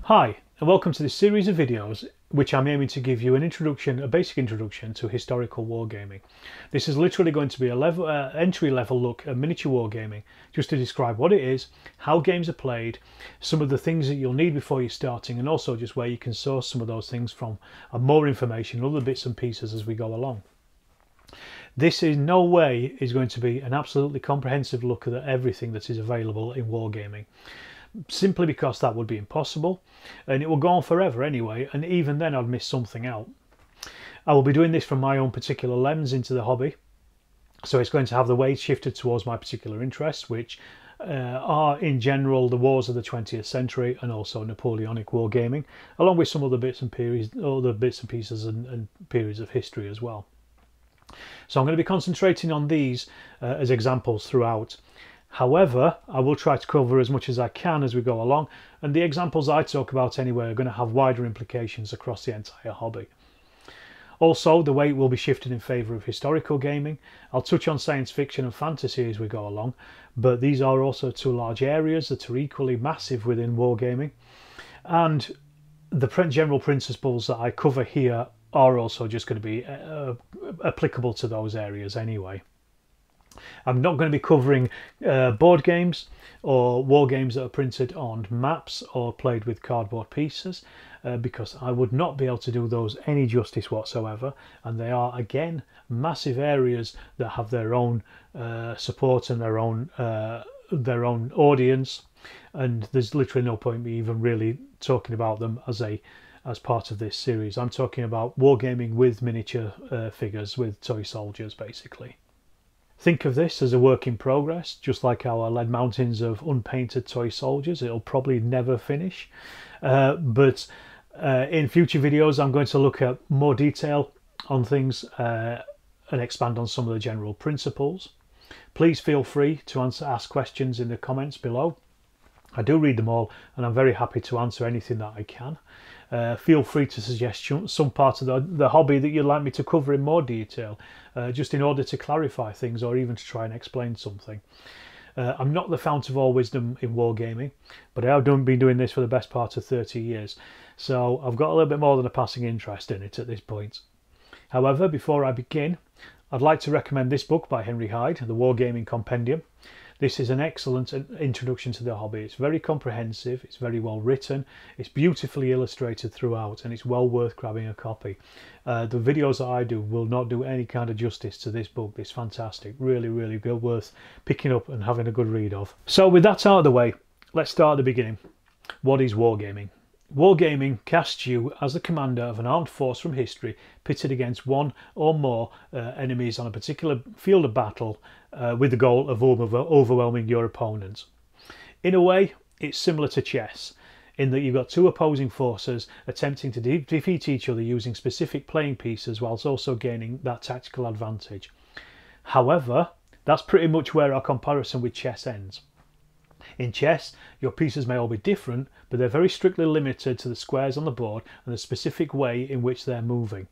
Hi, and welcome to this series of videos which I'm aiming to give you an introduction, a basic introduction to historical wargaming. This is literally going to be a entry-level look at miniature wargaming, just to describe what it is, how games are played, some of the things that you'll need before you're starting, and also just where you can source some of those things from, and more information, other bits and pieces as we go along. This in no way is going to be an absolutely comprehensive look at everything that is available in wargaming, simply because that would be impossible and it will go on forever anyway, and even then I'd miss something out. I will be doing this from my own particular lens into the hobby, so it's going to have the weight shifted towards my particular interests, which are in general the wars of the 20th century and also Napoleonic wargaming, along with some other bits and pieces and periods of history as well. So I'm going to be concentrating on these as examples throughout. However, I will try to cover as much as I can as we go along, and the examples I talk about anyway are going to have wider implications across the entire hobby. Also, the weight will be shifted in favour of historical gaming. I'll touch on science fiction and fantasy as we go along, but these are also two large areas that are equally massive within wargaming, and the general principles that I cover here are also just going to be applicable to those areas anyway. I'm not going to be covering board games or war games that are printed on maps or played with cardboard pieces, because I would not be able to do those any justice whatsoever, and they are again massive areas that have their own support and their own audience, and there's literally no point me even really talking about them as part of this series. I'm talking about wargaming with miniature figures, with toy soldiers basically. Think of this as a work in progress, just like our lead mountains of unpainted toy soldiers. It'll probably never finish, but in future videos I'm going to look at more detail on things and expand on some of the general principles. Please feel free to ask questions in the comments below. I do read them all and I'm very happy to answer anything that I can. Feel free to suggest some part of the hobby that you'd like me to cover in more detail, just in order to clarify things or even to try and explain something. I'm not the fount of all wisdom in wargaming, but I have been doing this for the best part of 30 years, so I've got a little bit more than a passing interest in it at this point. However, before I begin, I'd like to recommend this book by Henry Hyde, The Wargaming Compendium. This is an excellent introduction to the hobby. It's very comprehensive, it's very well written, it's beautifully illustrated throughout, and it's well worth grabbing a copy. The videos that I do will not do any kind of justice to this book. It's fantastic, really good, worth picking up and having a good read of. So with that out of the way, let's start at the beginning. What is wargaming? Wargaming casts you as the commander of an armed force from history, pitted against one or more enemies on a particular field of battle, with the goal of overwhelming your opponent. In a way, it's similar to chess, in that you've got two opposing forces attempting to defeat each other using specific playing pieces whilst also gaining that tactical advantage. However, that's pretty much where our comparison with chess ends. In chess, your pieces may all be different, but they're very strictly limited to the squares on the board and the specific way in which they're moving.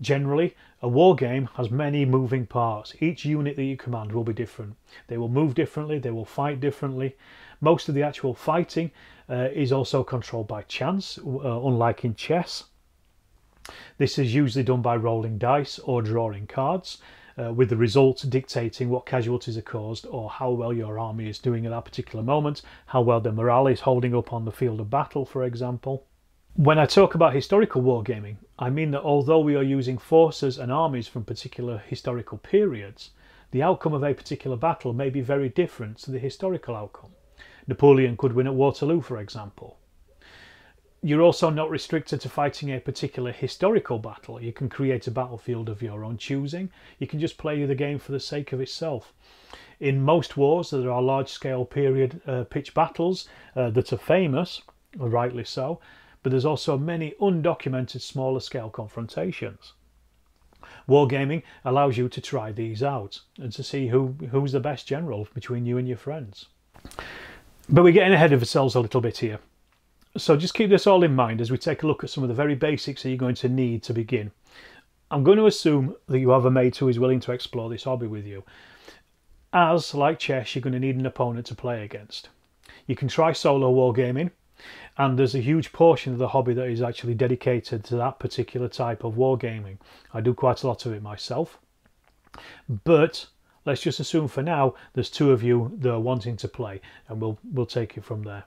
Generally, a war game has many moving parts. Each unit that you command will be different. They will move differently, they will fight differently. Most of the actual fighting is also controlled by chance, unlike in chess. This is usually done by rolling dice or drawing cards, with the result dictating what casualties are caused or how well your army is doing at that particular moment, how well the morale is holding up on the field of battle, for example. When I talk about historical wargaming, I mean that although we are using forces and armies from particular historical periods, the outcome of a particular battle may be very different to the historical outcome. Napoleon could win at Waterloo, for example. You're also not restricted to fighting a particular historical battle. You can create a battlefield of your own choosing. You can just play the game for the sake of itself. In most wars, there are large-scale period pitch battles that are famous, rightly so, but there's also many undocumented smaller-scale confrontations. Wargaming allows you to try these out and to see who's the best general between you and your friends. But we're getting ahead of ourselves a little bit here. So just keep this all in mind as we take a look at some of the very basics that you're going to need to begin. I'm going to assume that you have a mate who is willing to explore this hobby with you, as, like chess, you're going to need an opponent to play against. You can try solo wargaming, And there's a huge portion of the hobby that is actually dedicated to that particular type of wargaming. I do quite a lot of it myself, but let's just assume for now there's two of you that are wanting to play, and we'll take it from there.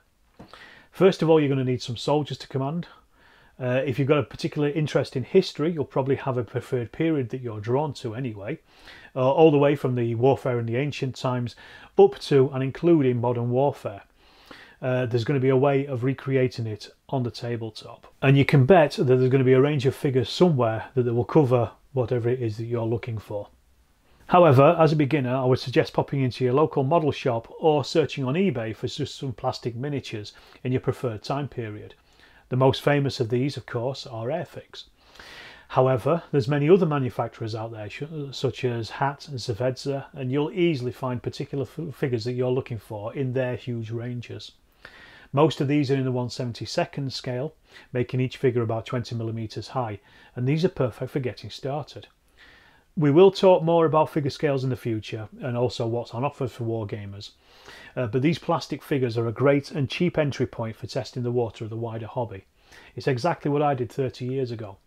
First of all, you're going to need some soldiers to command. If you've got a particular interest in history, you'll probably have a preferred period that you're drawn to anyway, all the way from the warfare in the ancient times up to and including modern warfare. There's going to be a way of recreating it on the tabletop, and you can bet that there's going to be a range of figures somewhere that will cover whatever it is that you're looking for. However, as a beginner, I would suggest popping into your local model shop or searching on eBay for just some plastic miniatures in your preferred time period. The most famous of these, of course, are Airfix. However, there's many other manufacturers out there, such as Hat and Svezia, and you'll easily find particular figures that you're looking for in their huge ranges. Most of these are in the 1/72 scale, making each figure about 20mm high, and these are perfect for getting started. We will talk more about figure scales in the future and also what's on offer for wargamers, but these plastic figures are a great and cheap entry point for testing the water of the wider hobby. It's exactly what I did 30 years ago.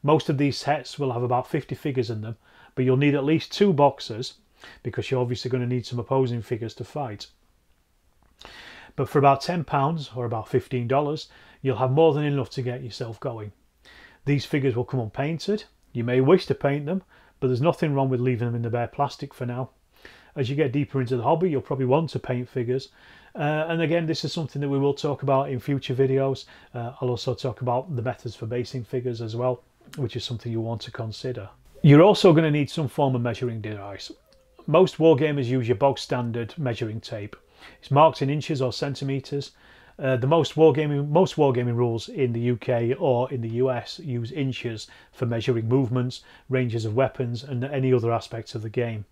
Most of these sets will have about 50 figures in them, but you'll need at least 2 boxes because you're obviously going to need some opposing figures to fight. But for about £10 or about $15, you'll have more than enough to get yourself going. These figures will come unpainted. You may wish to paint them, but there's nothing wrong with leaving them in the bare plastic for now. As you get deeper into the hobby, you'll probably want to paint figures. And again, this is something that we will talk about in future videos. I'll also talk about the methods for basing figures as well, which is something you want to consider. You're also going to need some form of measuring device. Most wargamers use your bog standard measuring tape. It's marked in inches or centimetres. Most wargaming rules in the UK or in the US use inches for measuring movements, ranges of weapons and any other aspects of the game.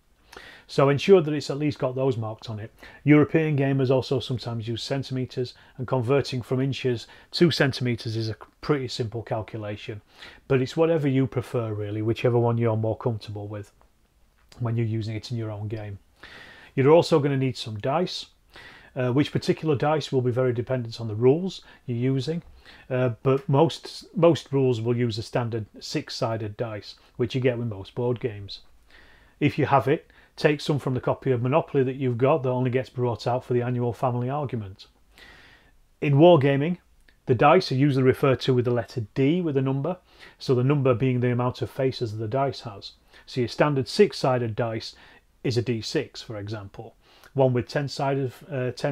So ensure that it's at least got those marked on it. European gamers also sometimes use centimetres, and converting from inches to centimetres is a pretty simple calculation. But it's whatever you prefer really, whichever one you're more comfortable with when you're using it in your own game. You're also going to need some dice. Which particular dice will be very dependent on the rules you're using, but most rules will use a standard 6-sided dice, which you get with most board games. If you have it, take some from the copy of Monopoly that you've got that only gets brought out for the annual family argument. In wargaming, the dice are usually referred to with the letter D with a number, so the number being the amount of faces that the dice has. So your standard 6-sided dice is a D6, for example. One with 10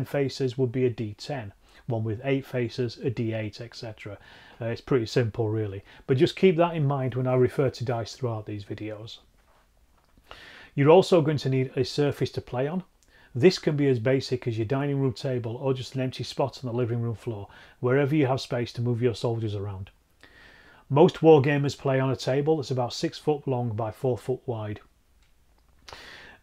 faces would be a D10. One with 8 faces, a D8, etc. It's pretty simple really, but just keep that in mind when I refer to dice throughout these videos. You're also going to need a surface to play on. This can be as basic as your dining room table or just an empty spot on the living room floor, wherever you have space to move your soldiers around. Most wargamers play on a table that's about 6 foot long by 4 foot wide.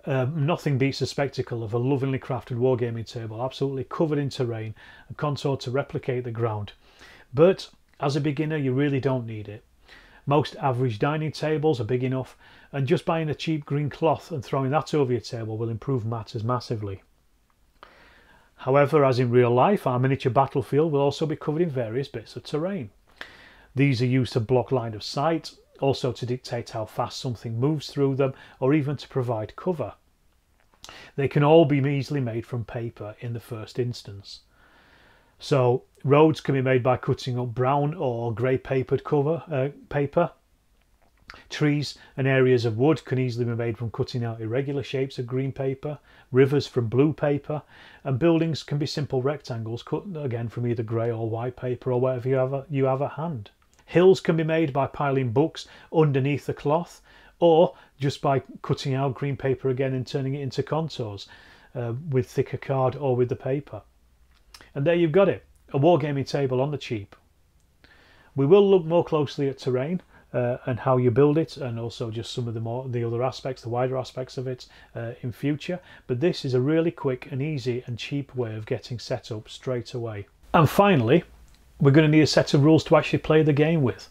Nothing beats the spectacle of a lovingly crafted wargaming table, absolutely covered in terrain and contoured to replicate the ground. But as a beginner, you really don't need it. Most average dining tables are big enough, and just buying a cheap green cloth and throwing that over your table will improve matters massively. However, as in real life, our miniature battlefield will also be covered in various bits of terrain. These are used to block line of sight, also to dictate how fast something moves through them, or even to provide cover. They can all be easily made from paper in the first instance. So roads can be made by cutting up brown or grey papered paper. Trees and areas of wood can easily be made from cutting out irregular shapes of green paper, rivers from blue paper, and buildings can be simple rectangles cut again from either grey or white paper or whatever you have at hand. Hills can be made by piling books underneath the cloth, or just by cutting out green paper again and turning it into contours with thicker card or with the paper. And there you've got it, a wargaming table on the cheap. We will look more closely at terrain and how you build it, and also just some of the other aspects, the wider aspects of it in future. But this is a really quick and easy and cheap way of getting set up straight away. And finally, we're going to need a set of rules to actually play the game with.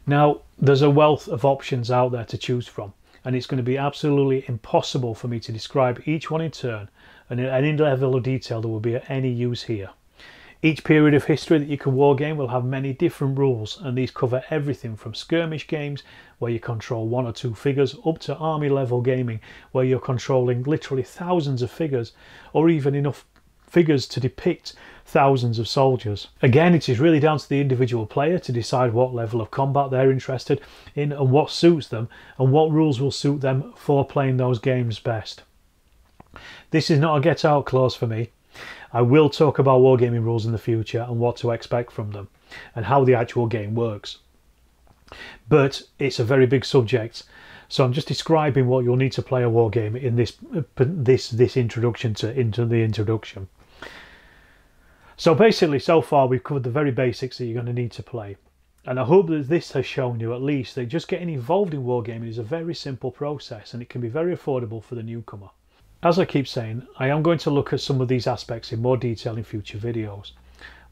Now, there's a wealth of options out there to choose from, and it's going to be absolutely impossible for me to describe each one in turn and at any level of detail that will be at any use here. Each period of history that you can wargame will have many different rules, and these cover everything from skirmish games where you control 1 or 2 figures up to army level gaming where you're controlling literally thousands of figures, or even enough figures to depict thousands of soldiers. Again, it is really down to the individual player to decide what level of combat they're interested in and what suits them and what rules will suit them for playing those games best. This is not a get out clause for me. I will talk about wargaming rules in the future and what to expect from them and how the actual game works. But it's a very big subject, so I'm just describing what you'll need to play a wargame in this introduction into the introduction. So basically, so far we've covered the very basics that you're going to need to play. And I hope that this has shown you at least that just getting involved in wargaming is a very simple process and it can be very affordable for the newcomer. As I keep saying, I am going to look at some of these aspects in more detail in future videos.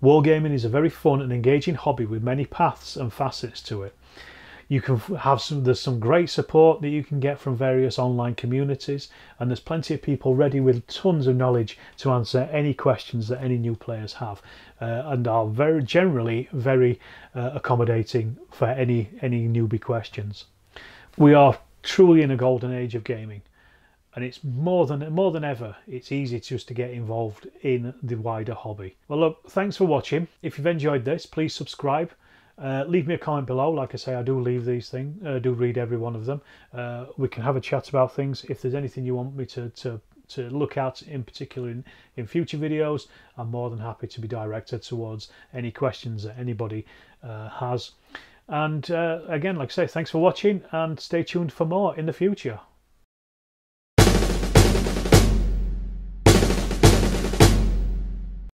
Wargaming is a very fun and engaging hobby with many paths and facets to it. You can have there's some great support that you can get from various online communities, and there's plenty of people ready with tons of knowledge to answer any questions that any new players have, and are generally very accommodating for any newbie questions. We are truly in a golden age of gaming. And it's more than ever, it's easy just to get involved in the wider hobby. Well look, thanks for watching. If you've enjoyed this, please subscribe. Leave me a comment below. Like I say, I do leave these things, do read every one of them. We can have a chat about things. If there's anything you want me to look at in particular in future videos, I'm more than happy to be directed towards any questions that anybody has. And again, like I say, thanks for watching and stay tuned for more in the future.